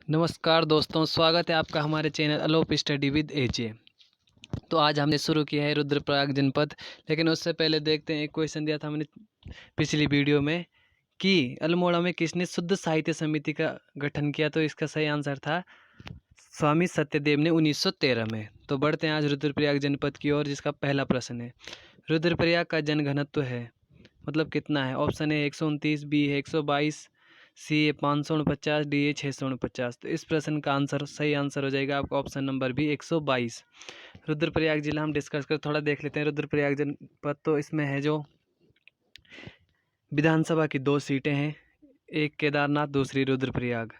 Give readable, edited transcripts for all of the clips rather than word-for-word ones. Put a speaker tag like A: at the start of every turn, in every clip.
A: नमस्कार दोस्तों, स्वागत है आपका हमारे चैनल अलोप स्टडी विद एजे। तो आज हमने शुरू किया है रुद्रप्रयाग जनपद। लेकिन उससे पहले देखते हैं, एक क्वेश्चन दिया था हमने पिछली वीडियो में कि अल्मोड़ा में किसने शुद्ध साहित्य समिति का गठन किया। तो इसका सही आंसर था स्वामी सत्यदेव ने 1913 में। तो बढ़ते हैं आज रुद्रप्रयाग जनपद की ओर, जिसका पहला प्रश्न है रुद्रप्रयाग का जनघनत्व है मतलब कितना है। ऑप्शन है 129, बी है 122, सी है 549, डी है 649। तो इस प्रश्न का आंसर सही आंसर हो जाएगा आपका ऑप्शन नंबर बी 122। रुद्रप्रयाग जिला हम डिस्कस कर थोड़ा देख लेते हैं। रुद्रप्रयाग जनपद तो इसमें है जो विधानसभा की 2 सीटें हैं, एक केदारनाथ दूसरी रुद्रप्रयाग।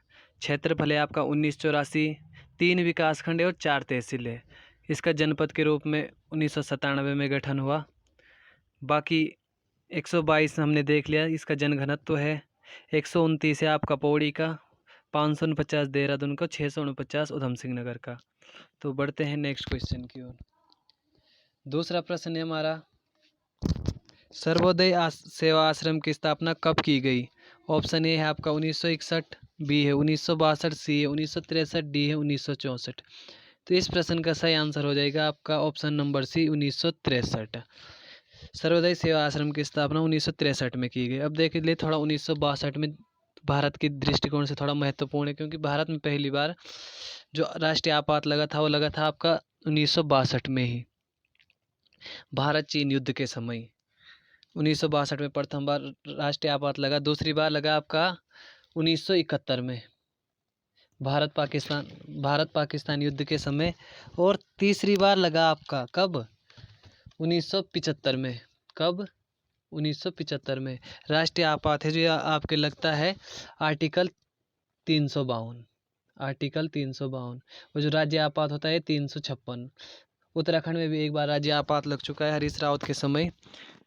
A: क्षेत्रफल है आपका 1984, 3 विकासखंड है और 4 तहसील है। इसका जनपद के रूप में 1997 में गठन हुआ। बाकी 122 हमने देख लिया। इसका जनघनत्व है 129 है आपका पौड़ी का, 549 देहरादून का, 649 उधम सिंह नगर का। तो बढ़ते हैं नेक्स्ट क्वेश्चन की ओर। दूसरा प्रश्न है हमारा, सर्वोदय सेवा आश्रम की स्थापना कब की गई। ऑप्शन ए है आपका 1961, बी है 1962, सी है 1963, डी है 1964। तो इस प्रश्न का सही आंसर हो जाएगा आपका ऑप्शन नंबर सी 1963। सर्वोदय सेवा आश्रम की स्थापना 1963 में की गई। अब देख लिए थोड़ा 1962 में भारत की दृष्टिकोण से थोड़ा महत्वपूर्ण है, क्योंकि भारत में पहली बार जो राष्ट्रीय आपात लगा था वो लगा था आपका 1962 में ही, भारत चीन युद्ध के समय 1962 में प्रथम बार राष्ट्रीय आपात लगा। दूसरी बार लगा आपका 1971 में भारत पाकिस्तान युद्ध के समय। और तीसरी बार लगा आपका कब, 1975 में। कब, 1975 में। राष्ट्रीय आपात है जो आपके लगता है आर्टिकल 352। आर्टिकल 352। वो जो राज्य आपात होता है 356। उत्तराखंड में भी एक बार राज्य आपात लग चुका है हरीश रावत के समय,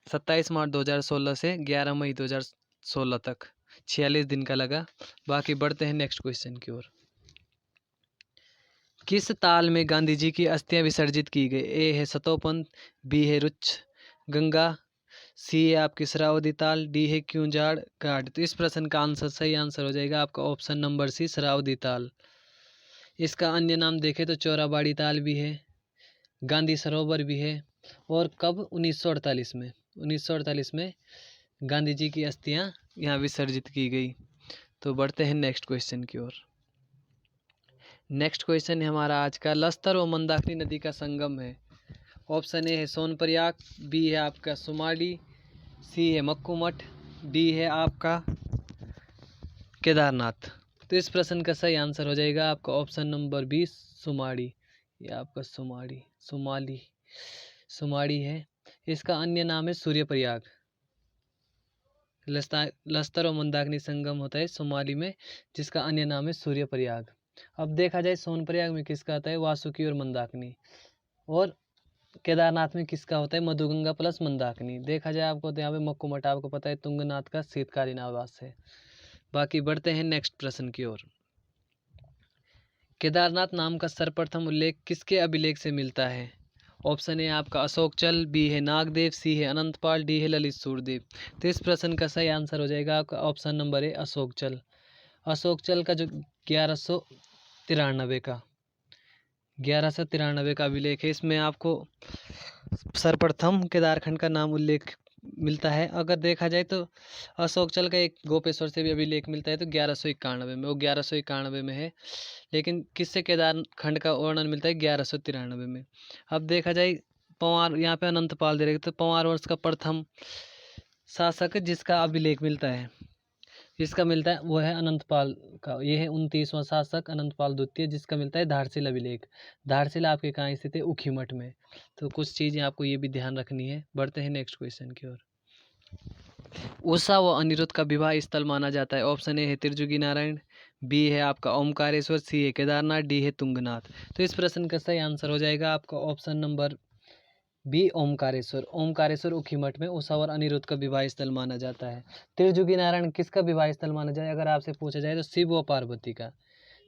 A: 27 मार्च 2016 से 11 मई 2016 तक 46 दिन का लगा। बाकी बढ़ते हैं नेक्स्ट क्वेश्चन की ओर। किस ताल में गांधी जी की अस्थियां विसर्जित की गई। ए है सतोपंथ, बी है रुच गंगा, सी है आपकी सरावदी ताल, डी है क्यूंजाड़ घाट। तो इस प्रश्न का आंसर सही आंसर हो जाएगा आपका ऑप्शन नंबर सी सरावदी ताल। इसका अन्य नाम देखें तो चौराबाड़ी ताल भी है, गांधी सरोवर भी है। और कब, 1948 में। 1948 में गांधी जी की अस्थियां यहाँ विसर्जित की गई। तो बढ़ते हैं नेक्स्ट क्वेश्चन की ओर। नेक्स्ट क्वेश्चन है हमारा आज का, लस्तर व मंदाकिनी नदी का संगम है। ऑप्शन ए है सोनप्रयाग, बी है आपका सुमाली, सी है मक्कूमठ, डी है आपका केदारनाथ। तो इस प्रश्न का सही आंसर हो जाएगा आपका ऑप्शन नंबर 20 सुमाड़ी। ये आपका सुमाड़ी है। इसका अन्य नाम है सूर्यप्रयाग। लस्तर और मंदाकिनी संगम होता है सुमाली में, जिसका अन्य नाम है सूर्यप्रयाग। अब देखा जाए सोनप्रयाग में किसका आता है, वासुकी और मंदाकिनी। और केदारनाथ में किसका होता है, मधुगंगा प्लस मंदाकिनी। देखा जाए आपको तो यहाँ पे मक्कूमठ आपको पता है तुंगनाथ का शीतकालीन आवास है। बाकी बढ़ते हैं नेक्स्ट प्रश्न की ओर। केदारनाथ नाम का सर्वप्रथम उल्लेख किसके अभिलेख से मिलता है। ऑप्शन ए आपका अशोकचल, बी है नागदेव, सी है अनंतपाल, डी है ललित सूरदेव। तो इस प्रश्न का सही आंसर हो जाएगा आपका ऑप्शन नंबर ए अशोकचल। अशोकचल का जो 1193 का अभिलेख है, इसमें आपको सर्वप्रथम केदारखंड का नाम उल्लेख मिलता है। अगर देखा जाए तो अशोकचल का एक गोपेश्वर से भी अभिलेख मिलता है, तो 1191 में, वो 1191 में है। लेकिन किससे केदारखंड का वर्णन मिलता है, 1193 में। अब देखा जाए पंवार, यहाँ पे अनंतपाल दे रहे, तो पंवार वंश का प्रथम शासक जिसका अभिलेख मिलता है, जिसका मिलता है वो है अनंतपाल का। ये है 29वां शासक अनंतपाल द्वितीय, जिसका मिलता है धारशिला अभिलेख। धारशिला आपके कहाँ स्थित है, ऊखीमठ में। तो कुछ चीज़ें आपको ये भी ध्यान रखनी है। बढ़ते हैं नेक्स्ट क्वेश्चन की ओर। उषा व अनिरुद्ध का विवाह स्थल माना जाता है। ऑप्शन ए है त्रिजुगी नारायण, बी है आपका ओमकारेश्वर, सी है केदारनाथ, डी है तुंगनाथ। तो इस प्रश्न का सही आंसर हो जाएगा आपका option number B Omkareshwar. Omkareshwar Ukhimath में उषा और अनिरुद्ध का विवाह स्थल माना जाता है। त्रिजुगी नारायण किसका विवाह स्थल माना जाए, अगर आपसे पूछा जाए तो शिव व पार्वती का।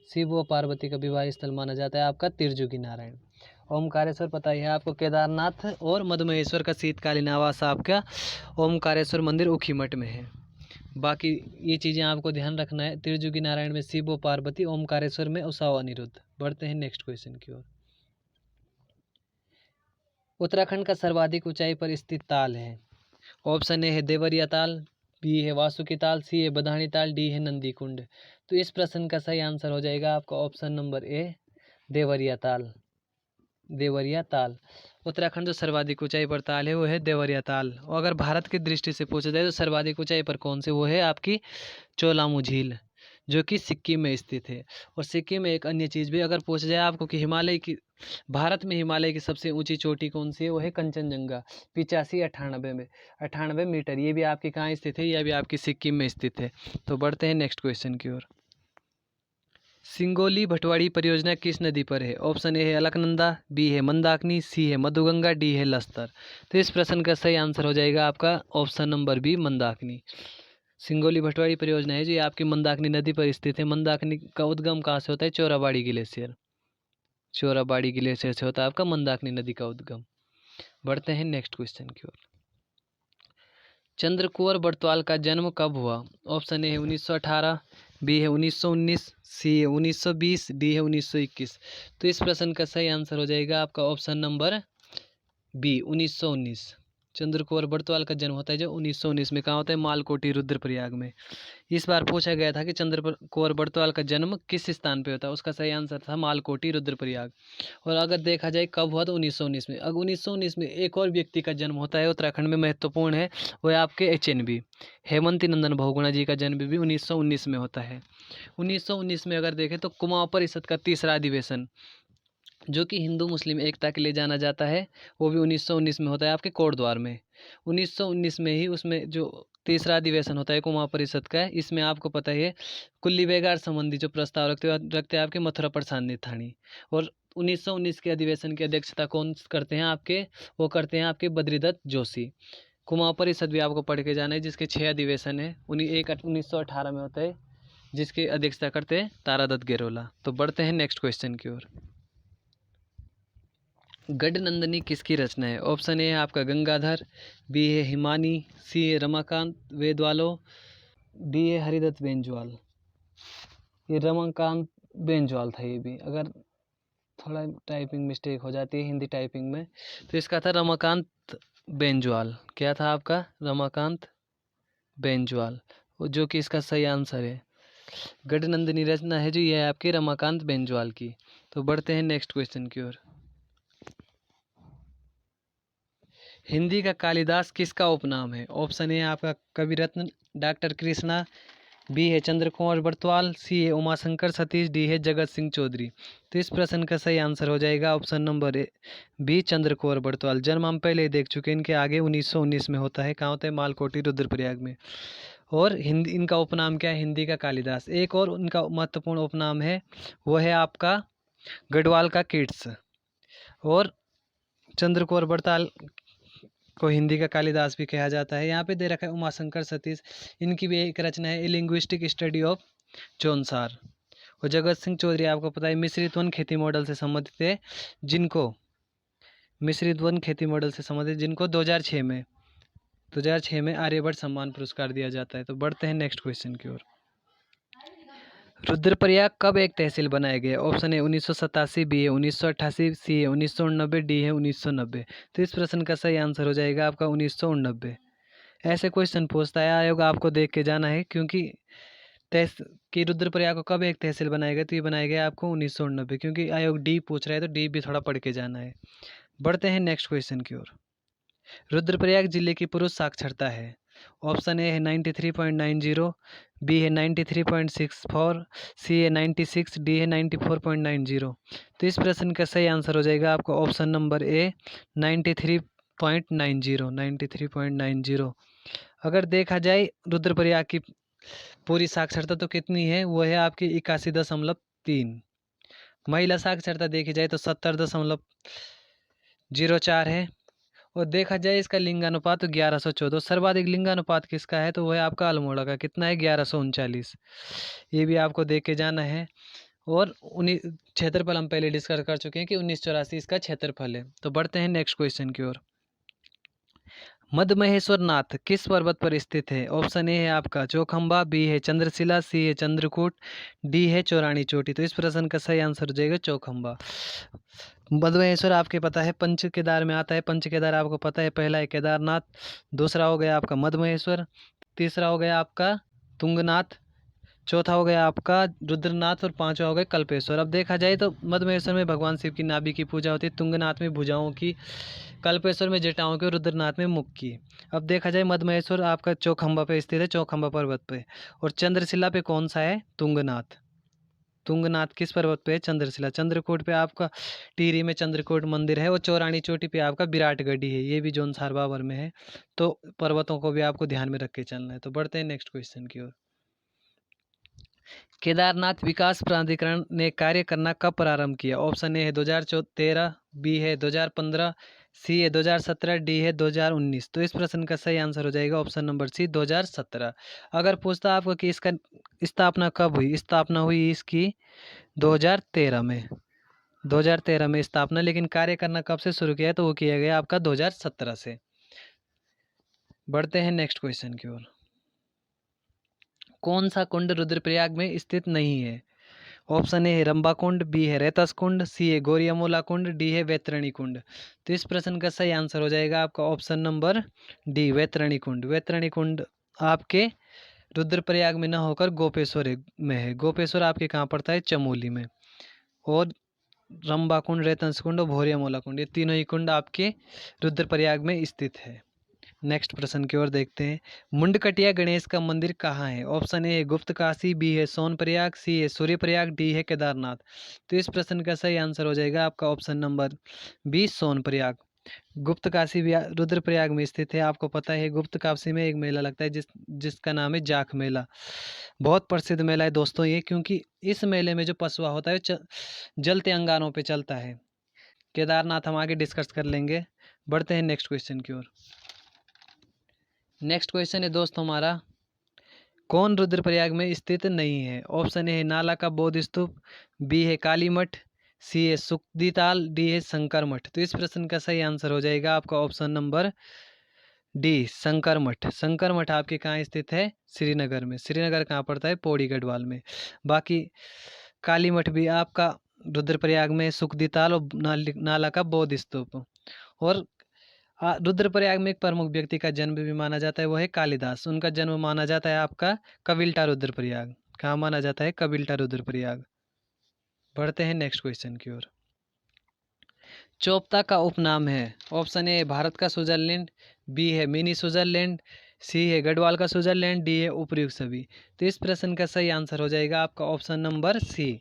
A: शिव व पार्वती का विवाह स्थल माना जाता है आपका त्रिजुगी नारायण। ओमकारेश्वर पता ही है आपको केदारनाथ और मधुमहेश्वर का शीतकालीन आवास आपका ओमकारेश्वर मंदिर ऊखीमठ में है। बाकी ये चीज़ें आपको ध्यान रखना है। त्रिजुगी नारायण में शिव व पार्वती, ओमकारेश्वर में उषा व अनिरुद्ध। बढ़ते हैं नेक्स्ट क्वेश्चन की ओर। उत्तराखंड का सर्वाधिक ऊंचाई पर स्थित ताल है। ऑप्शन ए है देवरिया ताल, बी है वासुकी ताल, सी है बधानी ताल, डी है नंदी कुंड। तो इस प्रश्न का सही आंसर हो जाएगा आपका ऑप्शन नंबर ए, देवरिया ताल। देवरिया ताल। उत्तराखंड जो सर्वाधिक ऊंचाई पर ताल है वो है देवरिया ताल। और अगर भारत की दृष्टि से पूछा जाए तो सर्वाधिक ऊंचाई पर कौन से, वो है आपकी चोलामू झील, जो कि सिक्किम में स्थित है। और सिक्किम में एक अन्य चीज़ भी अगर पूछा जाए आपको कि हिमालय की, भारत में हिमालय की सबसे ऊंची चोटी कौन सी है, वो है कंचनजंगा, 85-98 में 98 मीटर। ये भी आपकी कहाँ स्थित है, यह भी आपकी सिक्किम में स्थित है। तो बढ़ते हैं नेक्स्ट क्वेश्चन की ओर। सिंगोली भटवाड़ी परियोजना किस नदी पर है। ऑप्शन ए है अलकनंदा, बी है मंदाकिनी, सी है मधुगंगा, डी है लस्तर। तो इस प्रश्न का सही आंसर हो जाएगा आपका option number B, Mandakini. Singoli Bhatwari परियोजना है जो ये आपकी मंदाकिनी नदी पर स्थित है। मंदाकिनी का उद्गम कहाँ से होता है, चोराबाड़ी ग्लेशियर, चोराबाड़ी ग्लेशियर से होता है आपका मंदाकिनी नदी का उद्गम। बढ़ते हैं नेक्स्ट क्वेश्चन की ओर। चंद्रकुंवर बर्तवाल का जन्म कब हुआ। ऑप्शन ए है 1918, बी है 1919, सी है 1920, डी है 1921। तो इस प्रश्न का सही आंसर हो जाएगा आपका option number B, 1919। Chandrakunwar Bartwal का जन्म होता है जो 1919 में, कहाँ होता है, मालकोटी रुद्रप्रयाग में। इस बार पूछा गया था कि चंद्रकुंवर बर्तवाल का जन्म किस स्थान पे होता है, उसका सही आंसर था मालकोटी रुद्रप्रयाग। और अगर देखा जाए कब हुआ तो 1919 में। अब 1919 में एक और व्यक्ति का जन्म होता है उत्तराखंड में, महत्वपूर्ण है, वो है आपके HNB, हेमंती नंदन बहुगुणा जी का जन्म भी 1919 में होता है। 1919 में अगर देखें तो कुमाऊं परिषद का तीसरा अधिवेशन, जो कि हिंदू मुस्लिम एकता के लिए जाना जाता है, वो भी 1919 में होता है आपके कोटद्वार में। 1919 में ही उसमें जो तीसरा अधिवेशन होता है कुमाऊं परिषद का, इसमें आपको पता ही है कुल्ली बेगार संबंधी जो प्रस्ताव रखते हैं आपके मथुरा प्रसाद निथानी। और 1919 के अधिवेशन की अध्यक्षता कौन करते हैं आपके, वो करते हैं आपके बद्रीदत्त जोशी। कुमाऊं परिषद भी आपको पढ़ के जाना है, जिसके 6 अधिवेशन है। एक 1918 में होता है, जिसकी अध्यक्षता करते हैं तारादत्त गेरोला। तो बढ़ते हैं नेक्स्ट क्वेश्चन की ओर। गढ़नंदिनी किसकी रचना है। ऑप्शन ए है आपका गंगाधर, बी है हिमानी, सी है रमाकांत वेदवालो, डी है हरिदत्त बेंजवाल। ये रमाकांत बेंजवाल था। ये भी अगर थोड़ा टाइपिंग मिस्टेक हो जाती है हिंदी टाइपिंग में, तो इसका था रमाकांत बेंजवाल। क्या था आपका, रमाकांत बेंजवाल, जो कि इसका सही आंसर है। गढ़नंदिनी रचना है जो ये है आपकी रमाकांत बेंजवाल की। तो बढ़ते हैं नेक्स्ट क्वेश्चन की ओर। हिंदी का कालिदास किसका उपनाम है। ऑप्शन ए आपका कविरत्न, डॉक्टर कृष्णा, बी है चंद्रकुंवर बर्तवाल, सी है उमाशंकर सतीश, डी है जगत सिंह चौधरी। तो इस प्रश्न का सही आंसर हो जाएगा option number A, B Chandrakunwar Bartwal. जन्म हम पहले ही देख चुके हैं, इनके आगे 1919 में होता है। कहाँ होता है, मालकोटी रुद्रप्रयाग में। और हिंदी, इनका उपनाम क्या है, हिंदी का कालिदास। एक और उनका महत्वपूर्ण उपनाम है, वो है आपका गढ़वाल का किट्स। और चंद्रकुंवर बर्तवाल को हिंदी का कालिदास भी कहा जाता है। यहाँ पे दे रखा है उमाशंकर सतीश, इनकी भी एक रचना है ए लिंग्विस्टिक स्टडी ऑफ चौनसार। और जगत सिंह चौधरी आपको पता है मिश्रित वन खेती मॉडल से संबंधित है, जिनको मिश्रित वन खेती मॉडल से संबंधित जिनको 2006 में आर्यभट्ट सम्मान पुरस्कार दिया जाता है। तो बढ़ते हैं नेक्स्ट क्वेश्चन की ओर। रुद्रप्रयाग कब एक तहसील बनाया गया। ऑप्शन है 1987, बी है 1988, सी है 1989, डी है 1990। तो इस प्रश्न का सही आंसर हो जाएगा आपका 1989। ऐसे क्वेश्चन पूछता है आयोग, आपको देख के जाना है, क्योंकि कि रुद्रप्रयाग को कब एक तहसील बनाया गया, तो ये बनाया गया आपको 1989, क्योंकि आयोग डी पूछ रहा है तो डी भी थोड़ा पढ़ के जाना है। बढ़ते हैं नेक्स्ट क्वेश्चन की ओर। रुद्रप्रयाग जिले की पुरुष साक्षरता है। ऑप्शन ए है 93.90, बी है 93.64, सी है 96, डी है 94.90। तो इस प्रश्न का सही आंसर हो जाएगा आपको ऑप्शन नंबर ए, 93.90, 93.90। अगर देखा जाए रुद्रप्रयाग की पूरी साक्षरता तो कितनी है, वो है आपकी 81.3। महिला साक्षरता देखी जाए तो 70.04 है। और देखा जाए इसका लिंगानुपात तो 1114। सर्वाधिक लिंगानुपात किसका है, तो वह है आपका अल्मोड़ा का, कितना है, 1139। ये भी आपको देख के जाना है। और क्षेत्रफल हम पहले डिस्कस कर चुके हैं कि 1984 इसका क्षेत्रफल है। तो बढ़ते हैं नेक्स्ट क्वेश्चन की ओर। मद्महेश्वर नाथ किस पर्वत पर स्थित है? ऑप्शन ए है आपका चौखंबा, बी है चंद्रशिला, सी है चंद्रकूट, डी है चौरानी चोटी। तो इस प्रश्न का सही आंसर हो जाएगा चौखंबा। मद्महेश्वर आपके पता है पंच केदार में आता है। पंच केदार आपको पता है, पहला है केदारनाथ, दूसरा हो गया आपका मद्महेश्वर, तीसरा हो गया आपका तुंगनाथ, चौथा हो गया आपका रुद्रनाथ और पांचवा हो गया कल्पेश्वर। अब देखा जाए तो मद्महेश्वर में भगवान शिव की नाभि की पूजा होती है, तुंगनाथ में भुजाओं की, कल्पेश्वर में जटाओं की और रुद्रनाथ में मुख की। अब देखा जाए मद्महेश्वर आपका चौखंबा पे स्थित है, चौखंबा पर्वत पे। और चंद्रशिला पे कौन सा है? तुंगनाथ। तुंगनाथ किस पर्वत पे है? चंद्रशिला। चंद्रकूट पे आपका टिहरी में चंद्रकूट मंदिर है और चौरानी चोटी पे आपका विराटगढ़ी है, ये भी जोनसार बाबर में है। तो पर्वतों को भी आपको ध्यान में रख के चलना है। तो बढ़ते हैं नेक्स्ट क्वेश्चन की ओर। केदारनाथ विकास प्राधिकरण ने कार्य करना कब प्रारंभ किया? ऑप्शन ए है 2013, बी है 2015, सी है 2017, डी है 2019। तो इस प्रश्न का सही आंसर हो जाएगा ऑप्शन नंबर सी 2017। अगर पूछता आपको कि इसका स्थापना कब हुई, स्थापना हुई इसकी 2013 में, 2013 में स्थापना, लेकिन कार्य करना कब से शुरू किया? तो वो किया गया आपका 2017 से। बढ़ते हैं नेक्स्ट क्वेश्चन की ओर। कौन सा कुंड रुद्रप्रयाग में स्थित नहीं है? ऑप्शन ए है रंबा कुंड, बी है रेतस कुंड, सी है गौरियमूला कुंड, डी है वैतरणी कुंड। तो इस प्रश्न का सही आंसर हो जाएगा आपका ऑप्शन नंबर डी वैतरणी कुंड। वैतरणी कुंड आपके रुद्रप्रयाग में न होकर गोपेश्वर में है। गोपेश्वर आपके कहाँ पड़ता है? चमोली में। और रंबा कुंड, रेतस कुंड और भौरियामूला कुंड, ये तीनों ही कुंड आपके रुद्रप्रयाग में स्थित है। नेक्स्ट प्रश्न की ओर देखते हैं। मुंडकटिया गणेश का मंदिर कहाँ है? ऑप्शन ए है गुप्त काशी, बी है सोनप्रयाग, सी है सूर्यप्रयाग, डी है केदारनाथ। तो इस प्रश्न का सही आंसर हो जाएगा आपका ऑप्शन नंबर बी सोनप्रयाग। गुप्त काशी भी रुद्रप्रयाग में स्थित है। आपको पता है गुप्त काशी में एक मेला लगता है जिसका नाम है जाख मेला। बहुत प्रसिद्ध मेला है दोस्तों ये, क्योंकि इस मेले में जो पशुआ होता है जलते अंगारों पे चलता है। केदारनाथ हम आगे डिस्कस कर लेंगे। बढ़ते हैं नेक्स्ट क्वेश्चन की ओर। नेक्स्ट क्वेश्चन है दोस्तों हमारा, कौन रुद्रप्रयाग में स्थित नहीं है? ऑप्शन ए है नाला का बौद्ध स्तूप, बी है काली मठ, सी है सुखदीताल, डी है शंकर मठ। तो इस प्रश्न का सही आंसर हो जाएगा आपका ऑप्शन नंबर डी शंकर मठ। शंकर मठ आपके कहाँ स्थित है? श्रीनगर में। श्रीनगर कहाँ पड़ता है? पौड़ी गढ़वाल में। बाकी काली मठ भी आपका रुद्रप्रयाग में, सुखदीताल और नाला का बौद्ध स्तूप। और रुद्रप्रयाग में एक प्रमुख व्यक्ति का जन्म भी माना जाता है, वो है कालिदास। उनका जन्म माना जाता है आपका कविल्टा रुद्रप्रयाग। कहाँ माना जाता है? कविल्टा रुद्रप्रयाग। बढ़ते हैं नेक्स्ट क्वेश्चन की ओर। चोपता का उपनाम है? ऑप्शन ए भारत का स्विट्जरलैंड, बी है मिनी स्विट्जरलैंड, सी है गढ़वाल का स्विट्जरलैंड, डी है उपयुक्त सभी। तो इस प्रश्न का सही आंसर हो जाएगा आपका ऑप्शन नंबर सी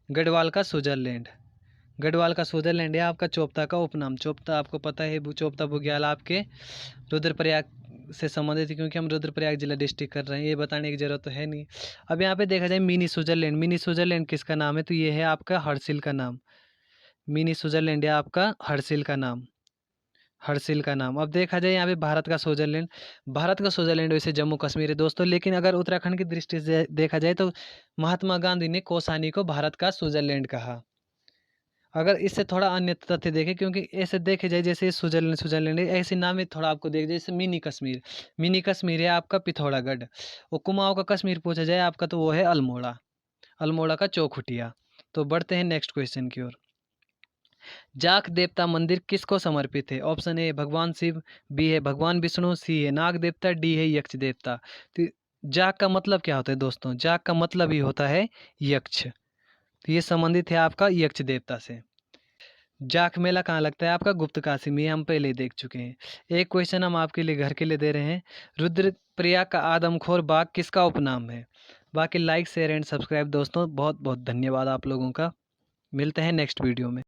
A: गढ़वाल का स्विट्जरलैंड। गढ़वाल का स्विट्जरलैंड है आपका चोपता का उपनाम। चोपता आपको पता है चोपता बुग्याल आपके रुद्रप्रयाग से संबंधित है, क्योंकि हम रुद्रप्रयाग जिला डिस्ट्रिक्ट कर रहे हैं, ये बताने की जरूरत तो है नहीं। अब यहाँ पे देखा जाए मिनी स्विट्जरलैंड, मिनी स्विट्जरलैंड किसका नाम है? तो ये है आपका हर्षिल का नाम। मिनी स्विट्जरलैंड है आपका हर्षिल का नाम। हर्षिल का नाम। अब देखा जाए यहाँ पे भारत का स्विट्जरलैंड, भारत का स्विट्जरलैंड वैसे जम्मू कश्मीर है दोस्तों, लेकिन अगर उत्तराखंड की दृष्टि से देखा जाए तो महात्मा गांधी ने कौसानी को भारत का स्विट्जरलैंड कहा। अगर इससे थोड़ा अन्य तथ्य देखें, क्योंकि ऐसे देखे जाए जैसे स्विट्जरलैंड स्विट्जरलैंड है, ऐसे नाम में थोड़ा आपको देख जैसे मिनी कश्मीर, मिनी कश्मीर है आपका पिथौरागढ़। और कुमाऊं का कश्मीर पूछा जाए आपका तो वो है अल्मोड़ा, अल्मोड़ा का चौखुटिया। तो बढ़ते हैं नेक्स्ट क्वेश्चन की ओर। जाख देवता मंदिर किसको समर्पित है? ऑप्शन ए भगवान शिव, बी है भगवान विष्णु, सी है नाग देवता, डी है यक्ष देवता। तो जाख का मतलब क्या होता है दोस्तों? जाख का मतलब ही होता है यक्ष। तो ये संबंधित है आपका यक्ष देवता से। जाख मेला कहाँ लगता है आपका? गुप्त काशी में, हम पहले ही देख चुके हैं। एक क्वेश्चन हम आपके लिए घर के लिए दे रहे हैं। रुद्रप्रयाग का आदमखोर बाग किसका उपनाम है? बाकी लाइक शेयर एंड सब्सक्राइब दोस्तों। बहुत बहुत धन्यवाद आप लोगों का। मिलते हैं नेक्स्ट वीडियो में।